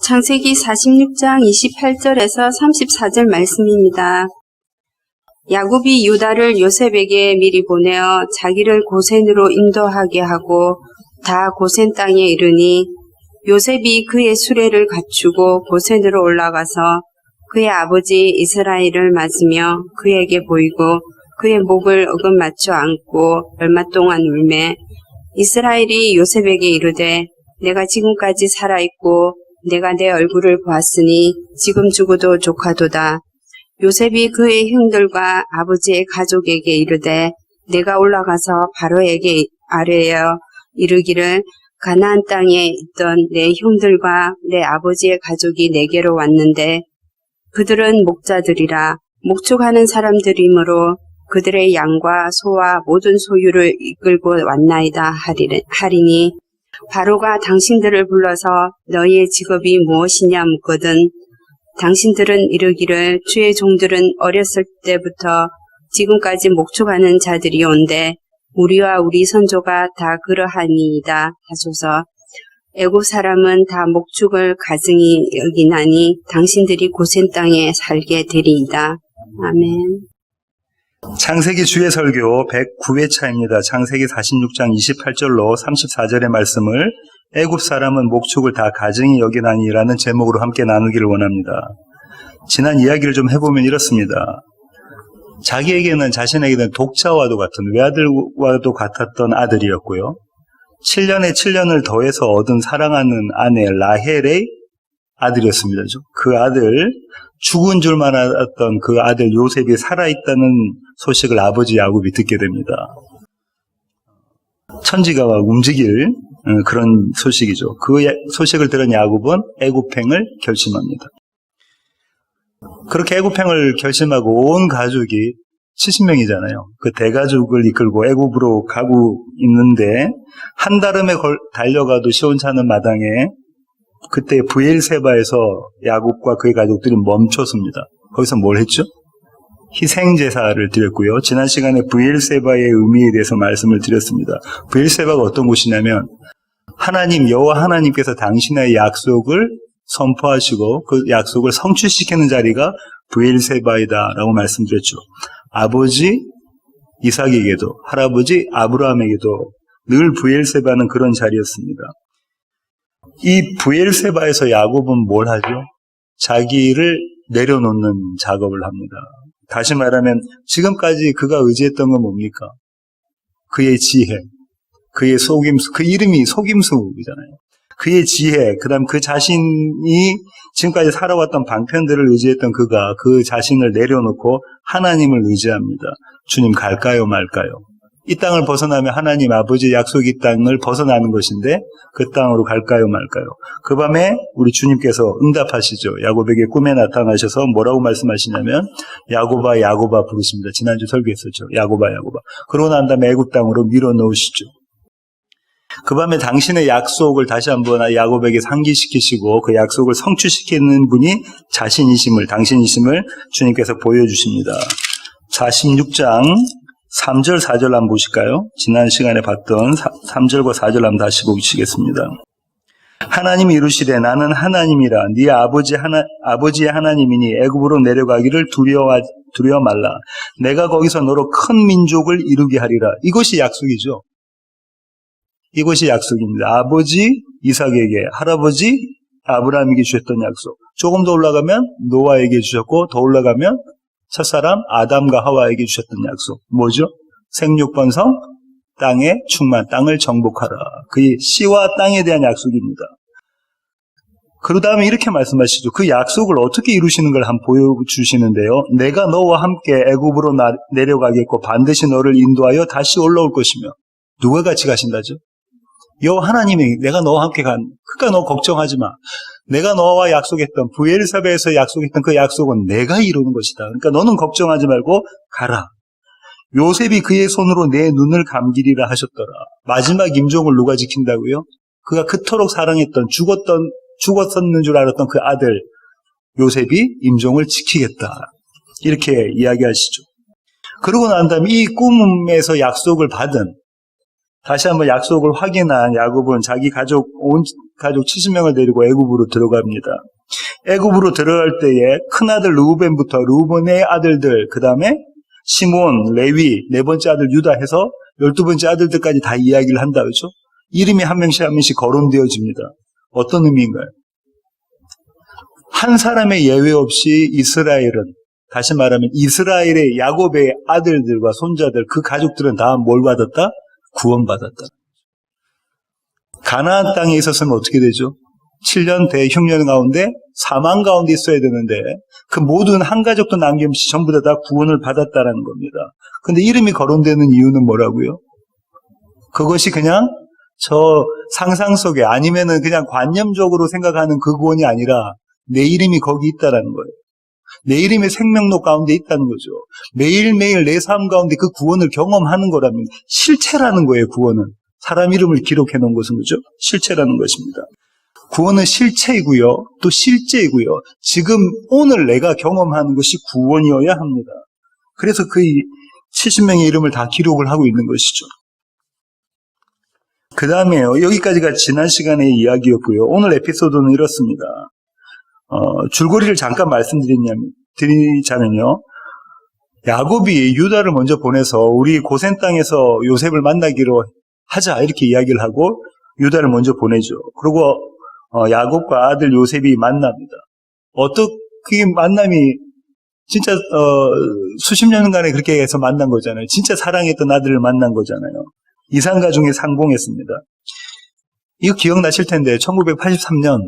창세기 46장 28절에서 34절 말씀입니다. 야곱이 유다를 요셉에게 미리 보내어 자기를 고센으로 인도하게 하고 다 고센 땅에 이르니 요셉이 그의 수레를 갖추고 고센으로 올라가서 그의 아버지 이스라엘을 맞으며 그에게 보이고 그의 목을 어긋맞춰 안고 얼마 동안 울매 이스라엘이 요셉에게 이르되 내가 지금까지 살아있고 내가 내 얼굴을 보았으니 지금 죽어도 조카도다. 요셉이 그의 형들과 아버지의 가족에게 이르되 내가 올라가서 바로에게 아뢰어 이르기를 가나안 땅에 있던 내 형들과 내 아버지의 가족이 내게로 왔는데 그들은 목자들이라 목축하는 사람들이므로 그들의 양과 소와 모든 소유를 이끌고 왔나이다 하리니 바로가 당신들을 불러서 너희의 직업이 무엇이냐 묻거든 당신들은 이르기를 주의 종들은 어렸을 때부터 지금까지 목축하는 자들이온데 우리와 우리 선조가 다 그러하니이다 하소서. 애굽 사람은 다 목축을 가증히 여기나니 당신들이 고센 땅에 살게 되리이다. 아멘. 창세기 주의 설교 109회차입니다. 창세기 46장 28절로 34절의 말씀을 애굽 사람은 목축을 다 가증히 여기나니라는 제목으로 함께 나누기를 원합니다. 지난 이야기를 좀 해보면 이렇습니다. 자기에게는 자신에게는 독자와도 같은 외아들과도 같았던 아들이었고요. 7년에 7년을 더해서 얻은 사랑하는 아내 라헬의 아들이었습니다. 그 아들, 죽은 줄만 알았던 그 아들 요셉이 살아있다는 소식을 아버지 야곱이 듣게 됩니다. 천지가 움직일 그런 소식이죠. 그 소식을 들은 야곱은 애굽행을 결심합니다. 그렇게 애굽행을 결심하고 온 가족이 70명이잖아요. 그 대가족을 이끌고 애굽으로 가고 있는데 한달음에 달려가도 시원찮은 마당에 그때 브엘세바에서 야곱과 그의 가족들이 멈췄습니다. 거기서 뭘 했죠? 희생제사를 드렸고요. 지난 시간에 브엘세바의 의미에 대해서 말씀을 드렸습니다. 브엘세바가 어떤 곳이냐면 하나님 여호와 하나님께서 당신의 약속을 선포하시고 그 약속을 성취시키는 자리가 브엘세바이다라고 말씀드렸죠. 아버지 이삭에게도 할아버지 아브라함에게도 늘 브엘세바는 그런 자리였습니다. 이 브엘세바에서 야곱은 뭘 하죠? 자기를 내려놓는 작업을 합니다. 다시 말하면 지금까지 그가 의지했던 건 뭡니까? 그의 지혜, 그의 속임수, 그 이름이 속임수잖아요. 그의 지혜, 그 다음 그 자신이 지금까지 살아왔던 방편들을 의지했던 그가 그 자신을 내려놓고 하나님을 의지합니다. 주님 갈까요 말까요? 이 땅을 벗어나면 하나님 아버지의 약속의 땅을 벗어나는 것인데 그 땅으로 갈까요 말까요? 그 밤에 우리 주님께서 응답하시죠. 야곱에게 꿈에 나타나셔서 뭐라고 말씀하시냐면 야곱아 야곱아 부르십니다. 지난주 설교했었죠. 야곱아 야곱아. 그러고 난 다음에 애굽 땅으로 밀어넣으시죠. 그 밤에 당신의 약속을 다시 한번 야곱에게 상기시키시고 그 약속을 성취시키는 분이 자신이심을 당신이심을 주님께서 보여주십니다. 46장 3절 4절 한번 보실까요? 지난 시간에 봤던 3절과 4절 한번 다시 보시겠습니다. 하나님이 이르시되 나는 하나님이라 네 아버지의 하나님이니 애굽으로 내려가기를 두려워 말라. 내가 거기서 너로 큰 민족을 이루게 하리라. 이것이 약속이죠. 이것이 약속입니다. 아버지 이삭에게 할아버지 아브라함에게 주셨던 약속. 조금 더 올라가면 노아에게 주셨고 더 올라가면 첫사람 아담과 하와에게 주셨던 약속. 뭐죠? 생육번성 땅의 충만, 땅을 정복하라. 그의 씨와 땅에 대한 약속입니다. 그 다음에 이렇게 말씀하시죠. 그 약속을 어떻게 이루시는 걸 한번 보여주시는데요. 내가 너와 함께 애굽으로 내려가겠고 반드시 너를 인도하여 다시 올라올 것이며. 누가 같이 가신다죠? 여호와 하나님이 내가 너와 함께 그러니까 너 걱정하지 마. 내가 너와 약속했던 브엘세바에서 약속했던 그 약속은 내가 이루는 것이다. 그러니까 너는 걱정하지 말고 가라. 요셉이 그의 손으로 내 눈을 감기리라 하셨더라. 마지막 임종을 누가 지킨다고요? 그가 그토록 사랑했던 죽었었는 줄 알았던 그 아들 요셉이 임종을 지키겠다. 이렇게 이야기하시죠. 그러고 난 다음에 이 꿈에서 약속을 받은 다시 한번 약속을 확인한 야곱은 자기 온 가족 70명을 데리고 애굽으로 들어갑니다. 애굽으로 들어갈 때에 큰아들 르우벤부터 르우벤의 아들들, 그 다음에 시몬, 레위, 네 번째 아들 유다 해서 12번째 아들들까지 다 이야기를 한다, 그렇죠? 이름이 한 명씩 한 명씩 거론되어집니다. 어떤 의미인가요? 한 사람의 예외 없이 이스라엘은, 다시 말하면 이스라엘의 야곱의 아들들과 손자들, 그 가족들은 다 뭘 받았다? 구원받았다. 가나안 땅에 있었으면 어떻게 되죠? 7년 대흉년 가운데 사망 가운데 있어야 되는데 그 모든 한 가족도 남김없이 전부 다 구원을 받았다는 겁니다. 근데 이름이 거론되는 이유는 뭐라고요? 그것이 그냥 저 상상 속에 아니면은 그냥 관념적으로 생각하는 그 구원이 아니라 내 이름이 거기 있다라는 거예요. 내 이름이 생명록 가운데 있다는 거죠. 매일매일 내 삶 가운데 그 구원을 경험하는 거라면 실체라는 거예요, 구원은. 사람 이름을 기록해 놓은 것은 그죠? 실체라는 것입니다. 구원은 실체이고요, 또 실제이고요. 지금 오늘 내가 경험하는 것이 구원이어야 합니다. 그래서 그 70명의 이름을 다 기록을 하고 있는 것이죠. 그 다음에요, 여기까지가 지난 시간의 이야기였고요. 오늘 에피소드는 이렇습니다. 줄거리를 잠깐 말씀드리자면요, 야곱이 유다를 먼저 보내서 우리 고센 땅에서 요셉을 만나기로 하자 이렇게 이야기를 하고 유다를 먼저 보내죠. 그리고 야곱과 아들 요셉이 만납니다. 어떻게 만남이 진짜 수십 년간에 그렇게 해서 만난 거잖아요. 진짜 사랑했던 아들을 만난 거잖아요. 이산가 중에 상봉했습니다. 이거 기억나실 텐데 1983년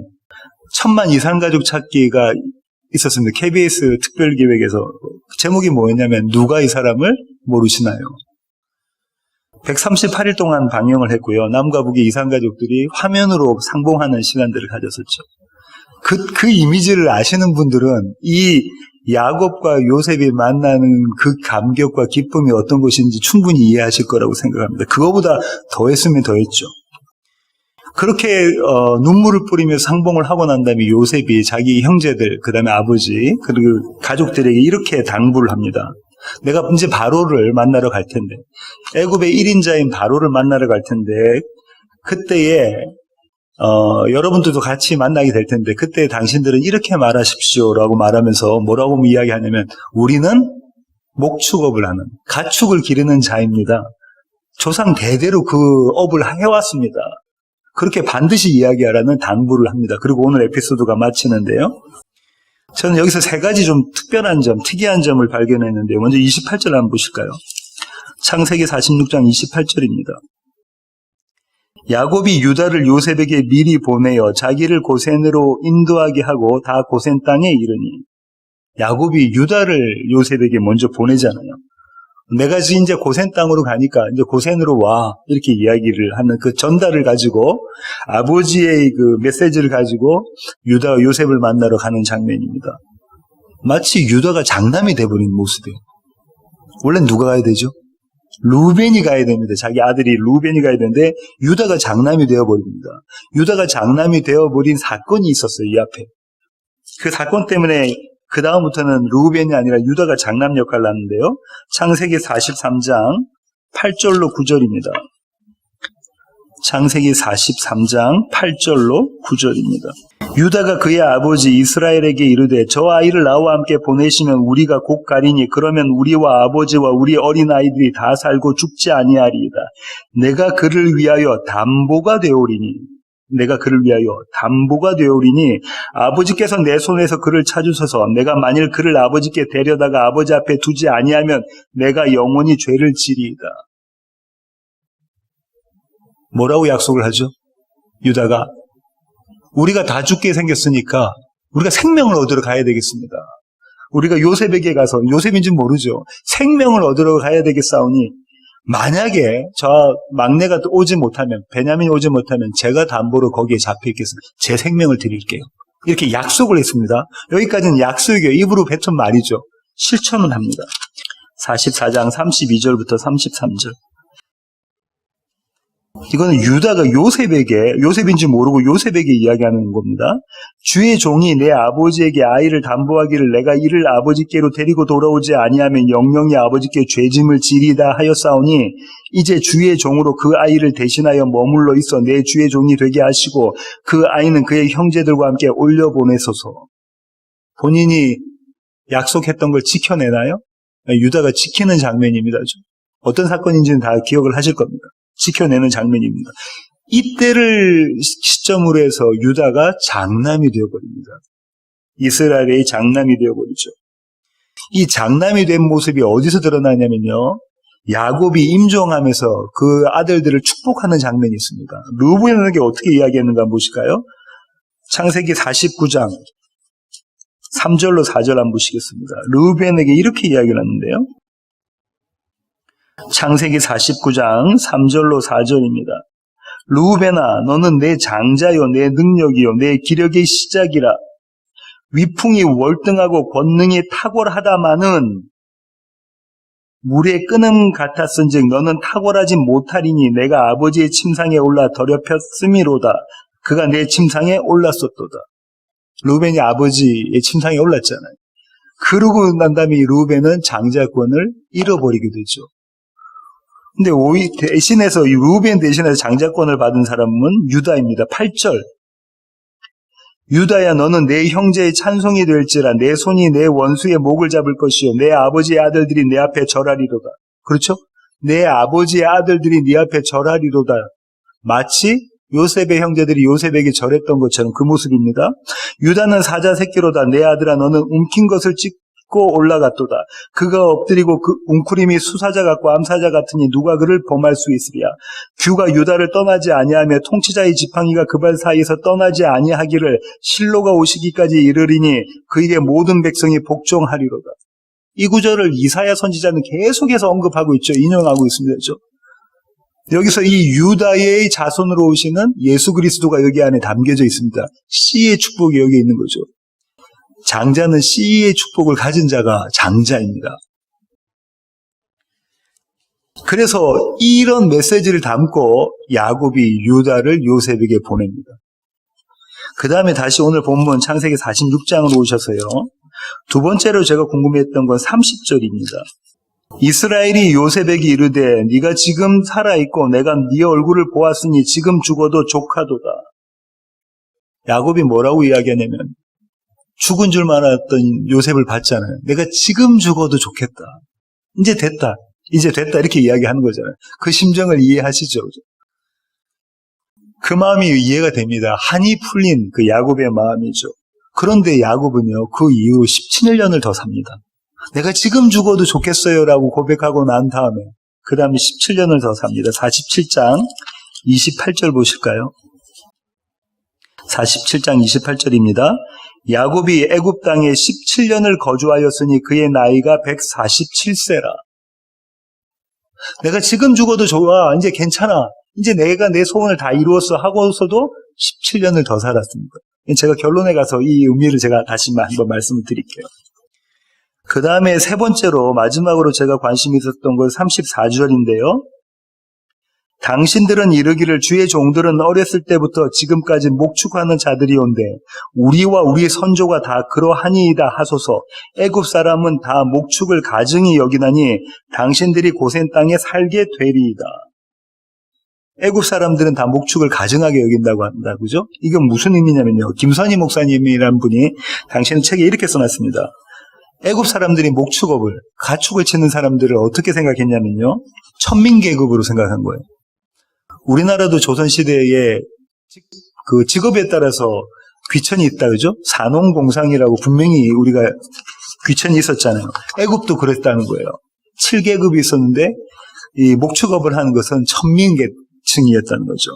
천만 이산가족 찾기가 있었습니다. KBS 특별기획에서. 제목이 뭐였냐면 누가 이 사람을 모르시나요? 138일 동안 방영을 했고요. 남과 북의 이산가족들이 화면으로 상봉하는 시간들을 가졌었죠. 그 이미지를 아시는 분들은 이 야곱과 요셉이 만나는 그 감격과 기쁨이 어떤 것인지 충분히 이해하실 거라고 생각합니다. 그거보다 더했으면 더했죠. 그렇게 눈물을 뿌리면서 상봉을 하고 난 다음에 요셉이 자기 형제들, 그 다음에 아버지, 그리고 가족들에게 이렇게 당부를 합니다. 내가 이제 바로를 만나러 갈 텐데, 애굽의 1인자인 바로를 만나러 갈 텐데, 그때에 여러분들도 같이 만나게 될 텐데, 그때 당신들은 이렇게 말하십시오라고 말하면서 뭐라고 이야기하냐면, 우리는 목축업을 하는, 가축을 기르는 자입니다. 조상 대대로 그 업을 해왔습니다. 그렇게 반드시 이야기하라는 당부를 합니다. 그리고 오늘 에피소드가 마치는데요. 저는 여기서 세 가지 좀 특별한 점, 특이한 점을 발견했는데요. 먼저 28절 한번 보실까요? 창세기 46장 28절입니다. 야곱이 유다를 요셉에게 미리 보내어 자기를 고센으로 인도하게 하고 다 고센 땅에 이르니, 야곱이 유다를 요셉에게 먼저 보내잖아요. 내가 이제 고센 땅으로 가니까 이제 고센으로 와 이렇게 이야기를 하는 그 전달을 가지고 아버지의 그 메시지를 가지고 유다와 요셉을 만나러 가는 장면입니다. 마치 유다가 장남이 돼버린 모습이에요. 원래 누가 가야 되죠? 루벤이 가야 됩니다. 자기 아들이 루벤이 가야 되는데 유다가 장남이 되어버립니다. 유다가 장남이 되어버린 사건이 있었어요. 이 앞에. 그 사건 때문에 그 다음부터는 루벤이 아니라 유다가 장남 역할을 하는데요. 창세기 43장 8절로 9절입니다. 창세기 43장 8절로 9절입니다. 유다가 그의 아버지 이스라엘에게 이르되 저 아이를 나와 함께 보내시면 우리가 곧 가리니 그러면 우리와 아버지와 우리 어린아이들이 다 살고 죽지 아니하리이다. 내가 그를 위하여 담보가 되오리니 아버지께서 내 손에서 그를 찾으소서. 내가 만일 그를 아버지께 데려다가 아버지 앞에 두지 아니하면 내가 영원히 죄를 지리이다. 뭐라고 약속을 하죠? 유다가 우리가 다 죽게 생겼으니까 우리가 생명을 얻으러 가야 되겠습니다. 우리가 요셉에게 가서, 요셉인지 모르죠. 생명을 얻으러 가야 되겠사오니 만약에 저 막내가 오지 못하면, 베냐민이 오지 못하면 제가 담보로 거기에 잡혀 있겠습니다. 제 생명을 드릴게요. 이렇게 약속을 했습니다. 여기까지는 약속이에요. 입으로 뱉은 말이죠. 실천을 합니다. 44장 32절부터 33절. 이거는 유다가 요셉인지 모르고 요셉에게 이야기하는 겁니다. 주의 종이 내 아버지에게 아이를 담보하기를 내가 이를 아버지께로 데리고 돌아오지 아니하면 영영이 아버지께 죄짐을 지리다 하였사오니 이제 주의 종으로 그 아이를 대신하여 머물러 있어 내 주의 종이 되게 하시고 그 아이는 그의 형제들과 함께 올려보내소서. 본인이 약속했던 걸 지켜내나요? 유다가 지키는 장면입니다. 어떤 사건인지는 다 기억을 하실 겁니다. 지켜내는 장면입니다. 이때를 시점으로 해서 유다가 장남이 되어버립니다. 이스라엘의 장남이 되어버리죠. 이 장남이 된 모습이 어디서 드러나냐면요. 야곱이 임종하면서 그 아들들을 축복하는 장면이 있습니다. 르우벤에게 어떻게 이야기했는가 보실까요? 창세기 49장 3절로 4절 한번 보시겠습니다. 르우벤에게 이렇게 이야기를 하는데요. 창세기 49장 3절로 4절입니다. 르우벤아 너는 내 장자요 내 능력이요 내 기력의 시작이라. 위풍이 월등하고 권능이 탁월하다마는 물의 끄는 같았은즉 너는 탁월하지 못하리니 내가 아버지의 침상에 올라 더럽혔음이로다. 그가 내 침상에 올랐었도다. 르우벤이 아버지의 침상에 올랐잖아요. 그러고 난 다음에 르우벤은 장자권을 잃어버리게 되죠. 근데 대신해서 이 르우벤 대신해서 장자권을 받은 사람은 유다입니다. 8절. 유다야 너는 내 형제의 찬송이 될지라 내 손이 내 원수의 목을 잡을 것이요 내 아버지의 아들들이 내 앞에 절하리로다. 그렇죠? 내 아버지의 아들들이 네 앞에 절하리로다. 마치 요셉의 형제들이 요셉에게 절했던 것처럼 그 모습입니다. 유다는 사자 새끼로다. 내 아들아 너는 움킨 것을 찢고 올라갔도다. 그가 엎드리고 그 웅크림이 수사자 같고 암사자 같으니 누가 그를 범할 수 있으랴. 규가 유다를 떠나지 아니하며 통치자의 지팡이가 그 발 사이에서 떠나지 아니하기를 실로가 오시기까지 이르리니 그에게 모든 백성이 복종하리로다. 이 구절을 이사야 선지자는 계속해서 언급하고 있죠. 인용하고 있습니다. 그렇죠? 여기서 이 유다의 자손으로 오시는 예수 그리스도가 여기 안에 담겨져 있습니다. 씨의 축복이 여기 있는 거죠. 장자는 씨의 축복을 가진 자가 장자입니다. 그래서 이런 메시지를 담고 야곱이 유다를 요셉에게 보냅니다. 그 다음에 다시 오늘 본문 창세기 46장으로 오셔서요. 두 번째로 제가 궁금했던 건 30절입니다. 이스라엘이 요셉에게 이르되 네가 지금 살아있고 내가 네 얼굴을 보았으니 지금 죽어도 족하도다. 야곱이 뭐라고 이야기하냐면 죽은 줄 알았던 요셉을 봤잖아요. 내가 지금 죽어도 좋겠다. 이제 됐다. 이렇게 이야기하는 거잖아요. 그 심정을 이해하시죠? 그 마음이 이해가 됩니다. 한이 풀린 그 야곱의 마음이죠. 그런데 야곱은요, 그 이후 17년을 더 삽니다. 내가 지금 죽어도 좋겠어요 라고 고백하고 난 다음에 그 다음에 17년을 더 삽니다. 47장 28절 보실까요? 47장 28절입니다. 야곱이 애굽 땅에 17년을 거주하였으니 그의 나이가 147세라. 내가 지금 죽어도 좋아. 이제 괜찮아. 이제 내가 내 소원을 다 이루었어 하고서도 17년을 더 살았습니다. 제가 결론에 가서 이 의미를 제가 다시 한번 말씀을 드릴게요. 그 다음에 세 번째로 마지막으로 제가 관심이 있었던 건 34절인데요. 당신들은 이르기를 주의 종들은 어렸을 때부터 지금까지 목축하는 자들이온데 우리와 우리의 선조가 다 그러하니이다 하소서. 애굽 사람은 다 목축을 가증히 여기나니 당신들이 고센 땅에 살게 되리이다. 애굽 사람들은 다 목축을 가증하게 여긴다고 한다. 그죠? 이건 무슨 의미냐면요. 김선희 목사님이란 분이 당신 책에 이렇게 써놨습니다. 애굽 사람들이 목축업을, 가축을 치는 사람들을 어떻게 생각했냐면요. 천민계급으로 생각한 거예요. 우리나라도 조선시대에 그 직업에 따라서 귀천이 있다, 그죠? 산농공상이라고 분명히 우리가 귀천이 있었잖아요. 애굽도 그랬다는 거예요. 7계급이 있었는데 이 목축업을 하는 것은 천민계층이었다는 거죠.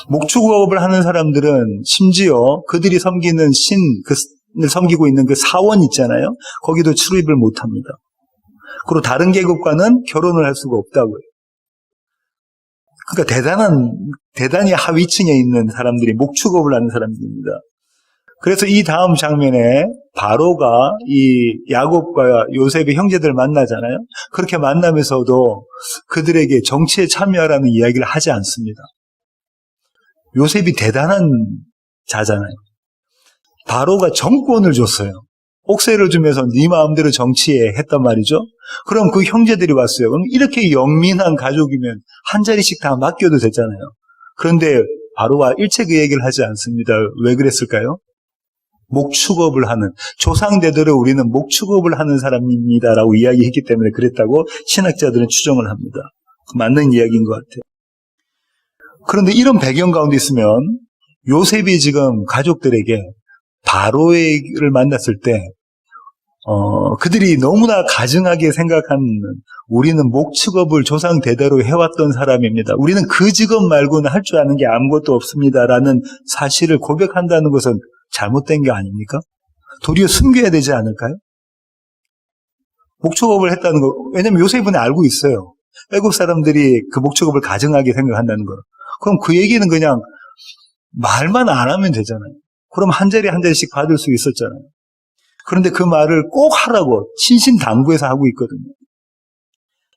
목축업을 하는 사람들은 심지어 그들이 섬기는 신을 섬기고 있는 그 사원 있잖아요. 거기도 출입을 못합니다. 그리고 다른 계급과는 결혼을 할 수가 없다고요. 그러니까 대단히 하위층에 있는 사람들이 목축업을 하는 사람들입니다. 그래서 이 다음 장면에 바로가 이 야곱과 요셉의 형제들을 만나잖아요. 그렇게 만나면서도 그들에게 정치에 참여하라는 이야기를 하지 않습니다. 요셉이 대단한 자잖아요. 바로가 정권을 줬어요. 옥새를 주면서 네 마음대로 정치해 했단 말이죠. 그럼 그 형제들이 왔어요. 그럼 이렇게 영민한 가족이면 한 자리씩 다 맡겨도 됐잖아요. 그런데 바로가 일체 그 얘기를 하지 않습니다. 왜 그랬을까요? 목축업을 하는, 조상대대로 우리는 목축업을 하는 사람입니다라고 이야기했기 때문에 그랬다고 신학자들은 추정을 합니다. 맞는 이야기인 것 같아요. 그런데 이런 배경 가운데 있으면 요셉이 지금 가족들에게 바로를 만났을 때 그들이 너무나 가증하게 생각하는, 우리는 목축업을 조상 대대로 해왔던 사람입니다. 우리는 그 직업 말고는 할 줄 아는 게 아무것도 없습니다라는 사실을 고백한다는 것은 잘못된 게 아닙니까? 도리어 숨겨야 되지 않을까요? 목축업을 했다는 거, 왜냐면 요셉은 알고 있어요. 애국 사람들이 그 목축업을 가증하게 생각한다는 거. 그럼 그 얘기는 그냥 말만 안 하면 되잖아요. 그럼 한 자리 한 자리씩 받을 수 있었잖아요. 그런데 그 말을 꼭 하라고 신신당부해서 하고 있거든요.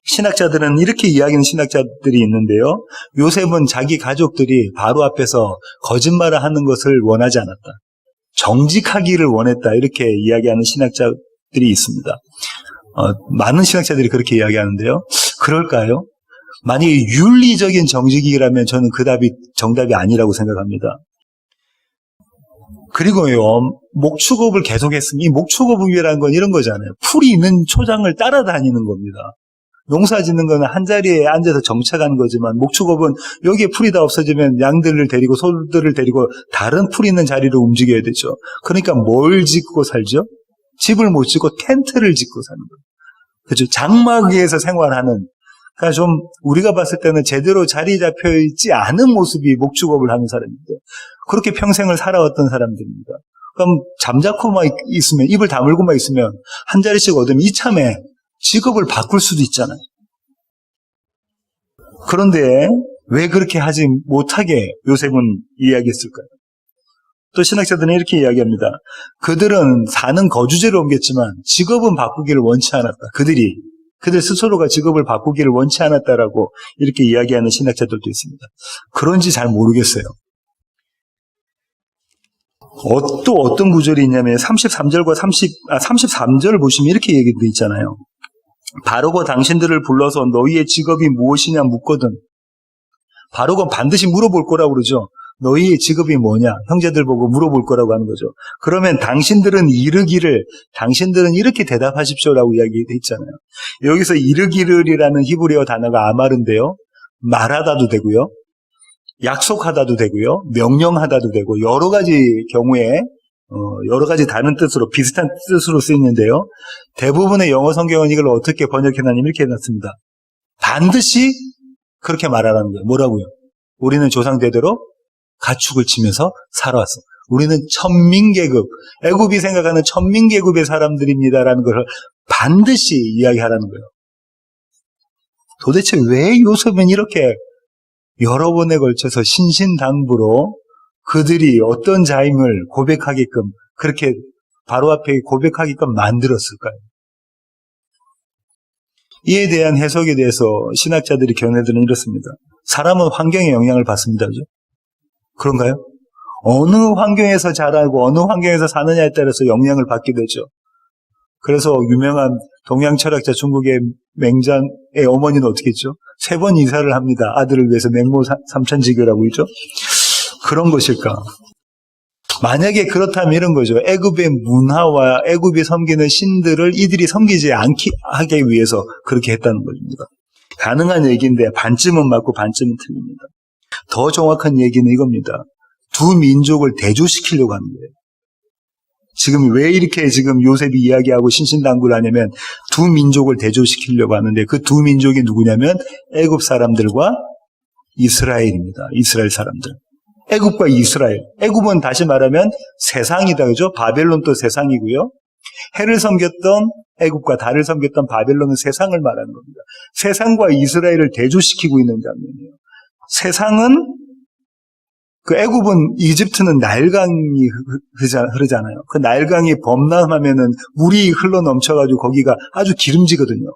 신학자들은 이렇게 이야기하는 신학자들이 있는데요. 요셉은 자기 가족들이 바로 앞에서 거짓말을 하는 것을 원하지 않았다. 정직하기를 원했다. 이렇게 이야기하는 신학자들이 있습니다. 많은 신학자들이 그렇게 이야기하는데요. 그럴까요? 만약에 윤리적인 정직이라면 저는 그 답이 정답이 아니라고 생각합니다. 그리고요, 목축업을 계속했으면, 이 목축업이라는 건 이런 거잖아요. 풀이 있는 초장을 따라다니는 겁니다. 농사 짓는 거는 한 자리에 앉아서 정착하는 거지만, 목축업은 여기에 풀이 다 없어지면 양들을 데리고 소들을 데리고 다른 풀 있는 자리로 움직여야 되죠. 그러니까 뭘 짓고 살죠? 집을 못 짓고 텐트를 짓고 사는 거예요. 그렇죠? 장막 위에서 생활하는, 그러니까 좀 우리가 봤을 때는 제대로 자리 잡혀 있지 않은 모습이 목축업을 하는 사람입니다. 그렇게 평생을 살아왔던 사람들입니다. 그럼 잠자코만 있으면, 입을 다물고만 있으면 한 자리씩 얻으면 이참에 직업을 바꿀 수도 있잖아요. 그런데 왜 그렇게 하지 못하게 요셉은 이야기했을까요? 또 신학자들은 이렇게 이야기합니다. 그들은 사는 거주지를 옮겼지만 직업은 바꾸기를 원치 않았다. 그들 스스로가 직업을 바꾸기를 원치 않았다라고 이렇게 이야기하는 신학자들도 있습니다. 그런지 잘 모르겠어요. 또 어떤 구절이 있냐면 33절과 33절을 보시면 이렇게 얘기되어 있잖아요. 바로가 당신들을 불러서 너희의 직업이 무엇이냐 묻거든. 바로가 반드시 물어볼 거라고 그러죠. 너희의 직업이 뭐냐? 형제들 보고 물어볼 거라고 하는 거죠. 그러면 당신들은 이렇게 대답하십시오라고 이야기되어 있잖아요. 여기서 이르기를이라는 히브리어 단어가 아마르인데요. 말하다도 되고요. 약속하다도 되고요. 명령하다도 되고 여러 가지 경우에 여러 가지 다른 뜻으로 비슷한 뜻으로 쓰이는데요. 대부분의 영어 성경은 이걸 어떻게 번역해놨냐면 이렇게 해놨습니다. 반드시 그렇게 말하라는 거예요. 뭐라고요? 우리는 조상대대로 가축을 치면서 살아왔어. 우리는 천민계급, 애굽이 생각하는 천민계급의 사람들입니다라는 것을 반드시 이야기하라는 거예요. 도대체 왜 요셉은 이렇게 여러 번에 걸쳐서 신신당부로 그들이 어떤 자임을 고백하게끔, 그렇게 바로 앞에 고백하게끔 만들었을까요? 이에 대한 해석에 대해서 신학자들이 견해들은 이렇습니다. 사람은 환경의 영향을 받습니다. 그죠? 그런가요? 어느 환경에서 자라고 어느 환경에서 사느냐에 따라서 영향을 받게 되죠. 그래서 유명한 동양 철학자 중국의 맹자의 어머니는 어떻게 했죠? 3번 이사를 합니다. 아들을 위해서 맹모 삼천지교라고 있죠. 그런 것일까? 만약에 그렇다면 이런 거죠. 애굽의 문화와 애굽이 섬기는 신들을 이들이 섬기지 않게 하기 위해서 그렇게 했다는 겁니다. 가능한 얘기인데 반쯤은 맞고 반쯤은 틀립니다. 더 정확한 얘기는 이겁니다. 두 민족을 대조시키려고 하는 거예요. 지금 왜 이렇게 지금 요셉이 이야기하고 신신당부를 하냐면 두 민족을 대조시키려고 하는데 그 두 민족이 누구냐면 애굽 사람들과 이스라엘입니다. 이스라엘 사람들. 애굽과 이스라엘. 애굽은 다시 말하면 세상이다. 그죠? 바벨론도 세상이고요. 해를 섬겼던 애굽과 달을 섬겼던 바벨론은 세상을 말하는 겁니다. 세상과 이스라엘을 대조시키고 있는 장면이에요. 세상은 그 애굽은 이집트는 나일강이 흐르잖아요. 그 나일강이 범람하면은 물이 흘러 넘쳐가지고 거기가 아주 기름지거든요.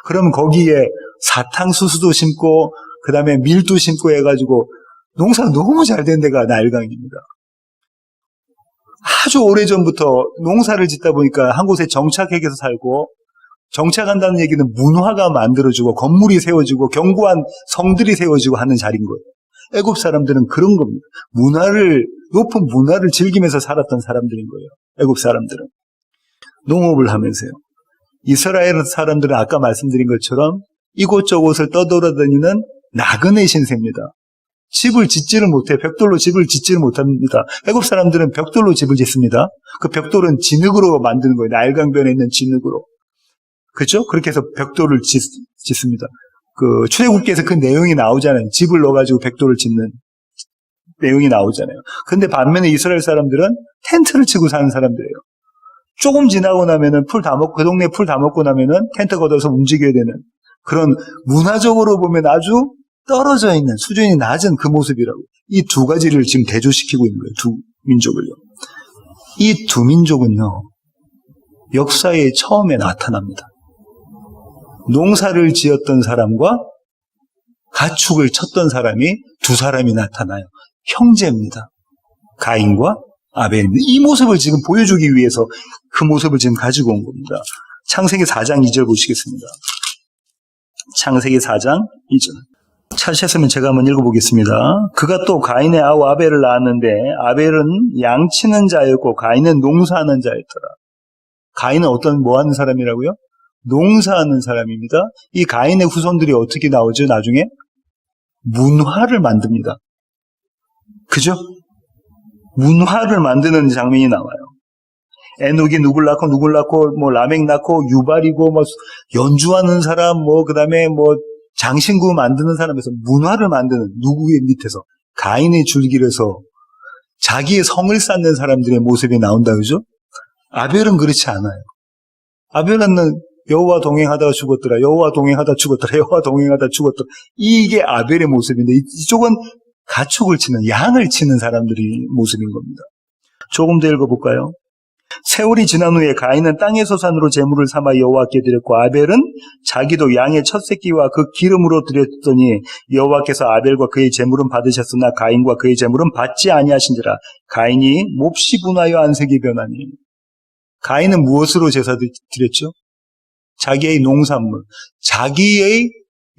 그럼 거기에 사탕수수도 심고 그 다음에 밀도 심고 해가지고 농사 너무 잘 된 데가 나일강입니다. 아주 오래전부터 농사를 짓다 보니까 한 곳에 정착해서 살고, 정착한다는 얘기는 문화가 만들어지고 건물이 세워지고 견고한 성들이 세워지고 하는 자리인 거예요. 애굽 사람들은 그런 겁니다. 높은 문화를 즐기면서 살았던 사람들인 거예요. 애굽 사람들은. 농업을 하면서요. 이스라엘 사람들은 아까 말씀드린 것처럼 이곳저곳을 떠돌아다니는 나그네 신세입니다. 집을 짓지를 못해. 벽돌로 집을 짓지를 못합니다. 애굽 사람들은 벽돌로 집을 짓습니다. 그 벽돌은 진흙으로 만드는 거예요. 나일강변에 있는 진흙으로. 그렇죠? 그렇게 해서 벽돌을 짓습니다. 그 출애굽기에서 그 내용이 나오잖아요. 집을 넣어가지고 벽돌을 짓는 내용이 나오잖아요. 근데 반면에 이스라엘 사람들은 텐트를 치고 사는 사람들이에요. 조금 지나고 나면은 그 동네 풀 다 먹고 나면은 텐트 걷어서 움직여야 되는 그런 문화적으로 보면 아주 떨어져 있는 수준이 낮은 그 모습이라고. 이 두 가지를 지금 대조시키고 있는 거예요. 두 민족을요. 이 두 민족은요, 역사의 처음에 나타납니다. 농사를 지었던 사람과 가축을 쳤던 사람이 두 사람이 나타나요. 형제입니다. 가인과 아벨입니다. 이 모습을 지금 보여주기 위해서 그 모습을 지금 가지고 온 겁니다. 창세기 4장 2절 보시겠습니다. 창세기 4장 2절. 찾으셨으면 제가 한번 읽어보겠습니다. 그가 또 가인의 아우 아벨을 낳았는데 아벨은 양치는 자였고 가인은 농사하는 자였더라. 가인은 뭐 하는 사람이라고요? 농사하는 사람입니다. 이 가인의 후손들이 어떻게 나오죠? 나중에 문화를 만듭니다. 그죠? 문화를 만드는 장면이 나와요. 에녹이 누굴 낳고 뭐 라멕 낳고 유발이고 뭐 연주하는 사람 그다음에 장신구 만드는 사람에서 문화를 만드는 누구의 밑에서 가인의 줄기에서 자기의 성을 쌓는 사람들의 모습이 나온다. 그죠? 아벨은 그렇지 않아요. 아벨은 여호와 동행하다가 죽었더라. 여호와 동행하다 죽었더라. 여호와 동행하다 죽었더라. 이게 아벨의 모습인데 이쪽은 가축을 치는, 양을 치는 사람들이 모습인 겁니다. 조금 더 읽어볼까요? 세월이 지난 후에 가인은 땅의 소산으로 제물을 삼아 여호와께 드렸고 아벨은 자기도 양의 첫 새끼와 그 기름으로 드렸더니 여호와께서 아벨과 그의 제물은 받으셨으나 가인과 그의 제물은 받지 아니하신지라. 가인이 몹시 분하여 안색이 변하니. 가인은 무엇으로 제사 드렸죠? 자기의 농산물, 자기의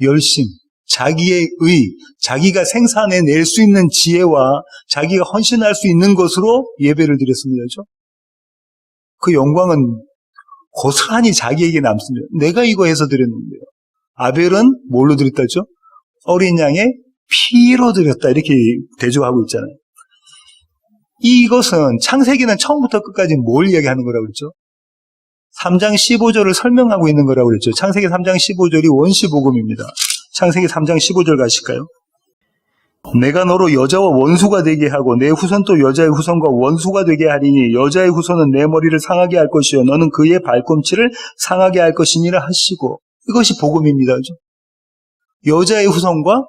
열심, 자기의 의, 자기가 생산해낼 수 있는 지혜와 자기가 헌신할 수 있는 것으로 예배를 드렸습니다. 그렇죠? 그 영광은 고스란히 자기에게 남습니다. 내가 이거 해서 드렸는데요. 아벨은 뭘로 드렸다죠? 어린 양의 피로 드렸다. 이렇게 대조하고 있잖아요. 이것은 창세기는 처음부터 끝까지 뭘 이야기하는 거라고 그랬죠? 3장 15절을 설명하고 있는 거라고 그랬죠. 창세기 3장 15절이 원시복음입니다. 창세기 3장 15절 가실까요? 내가 너로 여자와 원수가 되게 하고 내 후손 또 여자의 후손과 원수가 되게 하리니 여자의 후손은 내 머리를 상하게 할 것이요 너는 그의 발꿈치를 상하게 할 것이니라 하시고. 이것이 복음입니다. 그죠? 여자의 후손과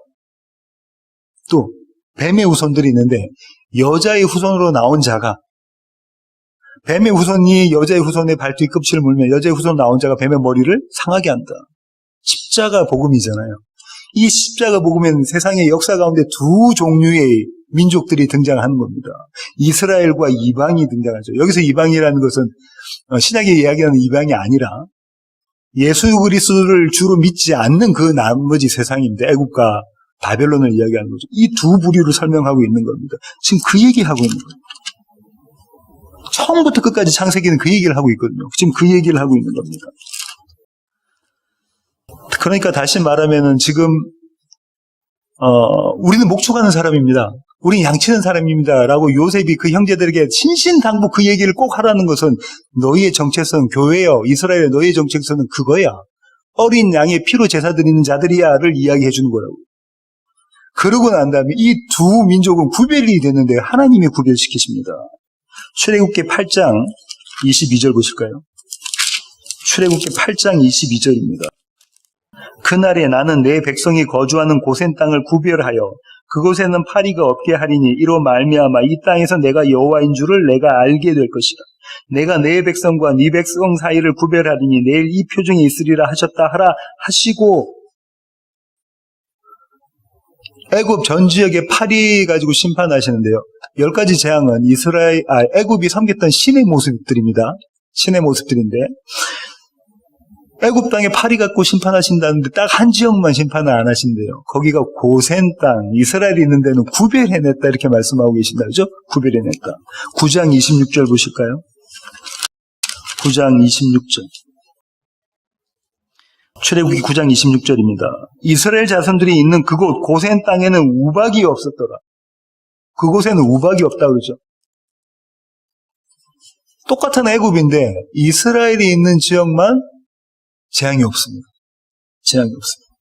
또 뱀의 후손들이 있는데 여자의 후손으로 나온 자가 뱀의 후손이 여자의 후손의 발뒤 껍질을 물면 여자의 후손으로 나온 자가 뱀의 머리를 상하게 한다. 십자가 복음이잖아요. 이 십자가 복음은 세상의 역사 가운데 두 종류의 민족들이 등장하는 겁니다. 이스라엘과 이방이 등장하죠. 여기서 이방이라는 것은 신약에 이야기하는 이방이 아니라 예수 그리스도를 주로 믿지 않는 그 나머지 세상입니다. 애굽과 바벨론을 이야기하는 거죠. 이 두 부류를 설명하고 있는 겁니다. 지금 그 얘기하고 있는 거예요. 처음부터 끝까지 창세기는 그 얘기를 하고 있거든요. 지금 그 얘기를 하고 있는 겁니다. 그러니까 다시 말하면은 지금 우리는 목축하는 사람입니다. 우리는 양치는 사람입니다. 라고 요셉이 그 형제들에게 신신당부 그 얘기를 꼭 하라는 것은 너희의 정체성, 교회여, 이스라엘의 너희의 정체성은 그거야. 어린 양의 피로 제사 드리는 자들이야를 이야기해 주는 거라고. 그러고 난 다음에 이 두 민족은 구별이 되는데 하나님이 구별시키십니다. 출애굽기 8장 22절 보실까요? 출애굽기 8장 22절입니다. 그날에 나는 내 백성이 거주하는 고센 땅을 구별하여 그곳에는 파리가 없게 하리니 이로 말미암아 이 땅에서 내가 여호와인 줄을 내가 알게 될 것이다. 내가 내 백성과 네 백성 사이를 구별하리니 내일 이 표정이 있으리라 하셨다 하라 하시고, 애굽 전 지역에 파리 가지고 심판하시는데요. 10가지 재앙은 애굽이 섬겼던 신의 모습들입니다. 신의 모습들인데, 애굽 땅에 파리 갖고 심판하신다는데 딱 한 지역만 심판을 안 하신대요. 거기가 고센 땅, 이스라엘이 있는 데는 구별해냈다 이렇게 말씀하고 계신다. 그죠? 구별해냈다. 9장 26절 보실까요? 9장 26절. 출애굽기 9장 26절입니다. 이스라엘 자손들이 있는 그곳 고센 땅에는 우박이 없었더라. 그곳에는 우박이 없다 그러죠. 똑같은 애굽인데 이스라엘이 있는 지역만 재앙이 없습니다. 재앙이 없습니다.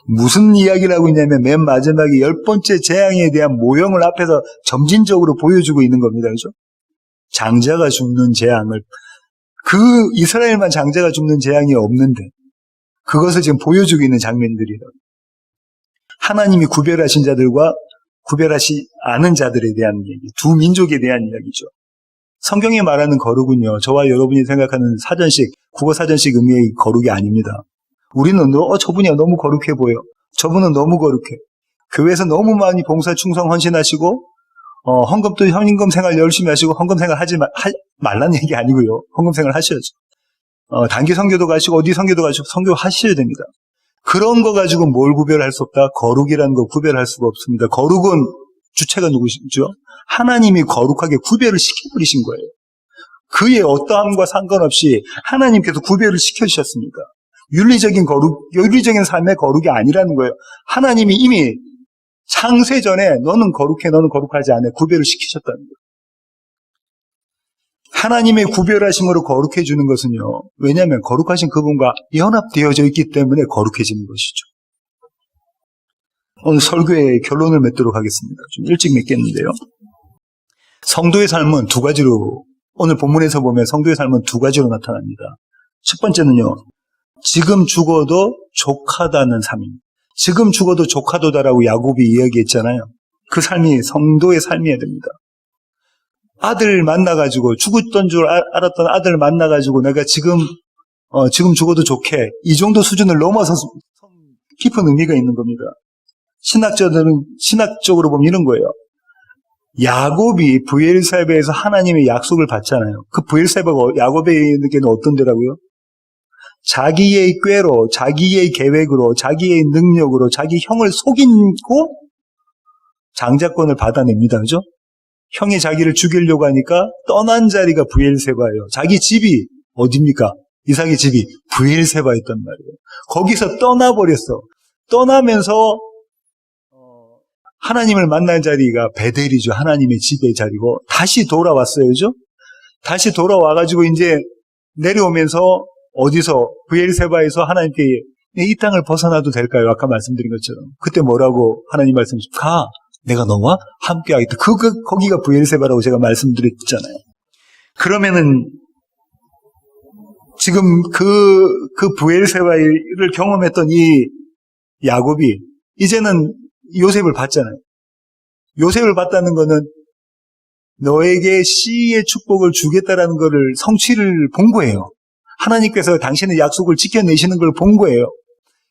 무슨 이야기를 하고 있냐면 맨 마지막에 10번째 재앙에 대한 모형을 앞에서 점진적으로 보여주고 있는 겁니다. 그죠? 장자가 죽는 재앙을, 그 이스라엘만 장자가 죽는 재앙이 없는데 그것을 지금 보여주고 있는 장면들이에요. 하나님이 구별하신 자들과 구별하지 않은 자들에 대한 얘기, 두 민족에 대한 이야기죠. 성경이 말하는 거룩은요, 저와 여러분이 생각하는 사전식, 국어 사전식 의미의 거룩이 아닙니다. 우리는 저분이 너무 거룩해 보여. 저분은 너무 거룩해. 교회에서 너무 많이 봉사 충성 헌신하시고 헌금도 현금 생활 열심히 하시고 헌금 생활 하지 말라는 얘기 아니고요. 헌금 생활 하셔야죠. 단기 선교도 가시고 어디 선교도 가시고 선교 하셔야 됩니다. 그런 거 가지고 뭘 구별할 수 없다? 거룩이라는 거 구별할 수가 없습니다. 거룩은 주체가 누구시죠? 하나님이 거룩하게 구별을 시켜버리신 거예요. 그의 어떠함과 상관없이 하나님께서 구별을 시켜주셨습니다. 윤리적인 거룩, 윤리적인 삶의 거룩이 아니라는 거예요. 하나님이 이미 창세 전에 너는 거룩해, 너는 거룩하지 않아 구별을 시키셨다는 거예요. 하나님의 구별하심으로 거룩해 주는 것은요, 왜냐하면 거룩하신 그분과 연합되어져 있기 때문에 거룩해지는 것이죠. 오늘 설교의 결론을 맺도록 하겠습니다. 좀 일찍 맺겠는데요. 성도의 삶은 두 가지로, 오늘 본문에서 보면 성도의 삶은 두 가지로 나타납니다. 첫 번째는요, 지금 죽어도 족하다는 삶입니다. 지금 죽어도 족하도다라고 야곱이 이야기했잖아요. 그 삶이 성도의 삶이어야 됩니다. 아들 만나가지고, 죽었던 줄 알았던 아들 만나가지고 내가 지금 죽어도 좋게, 이 정도 수준을 넘어서 깊은 의미가 있는 겁니다. 신학적으로 보면 이런 거예요. 야곱이 브엘세바에서 하나님의 약속을 받잖아요. 그 브엘세바가 야곱에게는 어떤 데라고요? 자기의 꾀로, 자기의 계획으로, 자기의 능력으로 자기 형을 속이고 장자권을 받아냅니다. 그죠? 형이 자기를 죽이려고 하니까 떠난 자리가 브엘세바예요. 자기 집이 어디입니까? 이삭의 집이 브엘세바였단 말이에요. 거기서 떠나버렸어. 떠나면서 하나님을 만난 자리가 베델이죠. 하나님의 집의 자리고 다시 돌아왔어요. 그죠? 다시 돌아와가지고 이제 내려오면서 어디서 브엘세바에서 하나님께 이 땅을 벗어나도 될까요? 아까 말씀드린 것처럼. 그때 뭐라고 하나님 말씀하셨죠? 가! 내가 너와 함께 하겠다. 거기가 브엘세바라고 제가 말씀드렸잖아요. 그러면은 지금 그 브엘세바를 경험했던 이 야곱이 이제는 요셉을 봤잖아요. 요셉을 봤다는 거는 너에게 씨의 축복을 주겠다라는 거를 성취를 본 거예요. 하나님께서 당신의 약속을 지켜내시는 걸 본 거예요.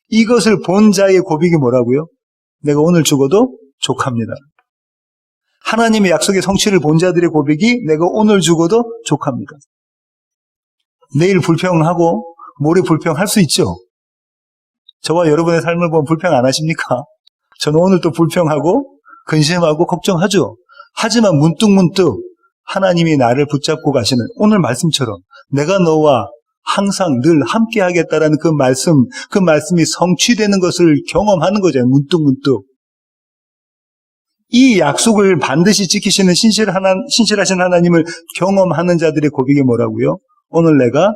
이것을 본 자의 고백이 뭐라고요? 내가 오늘 죽어도 족합니다. 하나님의 약속의 성취를 본 자들의 고백이 내가 오늘 죽어도 족합니다. 내일 불평하고 모레 불평할 수 있죠. 저와 여러분의 삶을 보면 불평 안 하십니까? 저는 오늘 또 불평하고 근심하고 걱정하죠. 하지만 문득문득 하나님이 나를 붙잡고 가시는 오늘 말씀처럼 내가 너와 항상 늘 함께 하겠다라는 그 말씀이 성취되는 것을 경험하는 거죠. 문득문득. 이 약속을 반드시 지키시는 신실하신 하나님을 경험하는 자들의 고백이 뭐라고요? 오늘 내가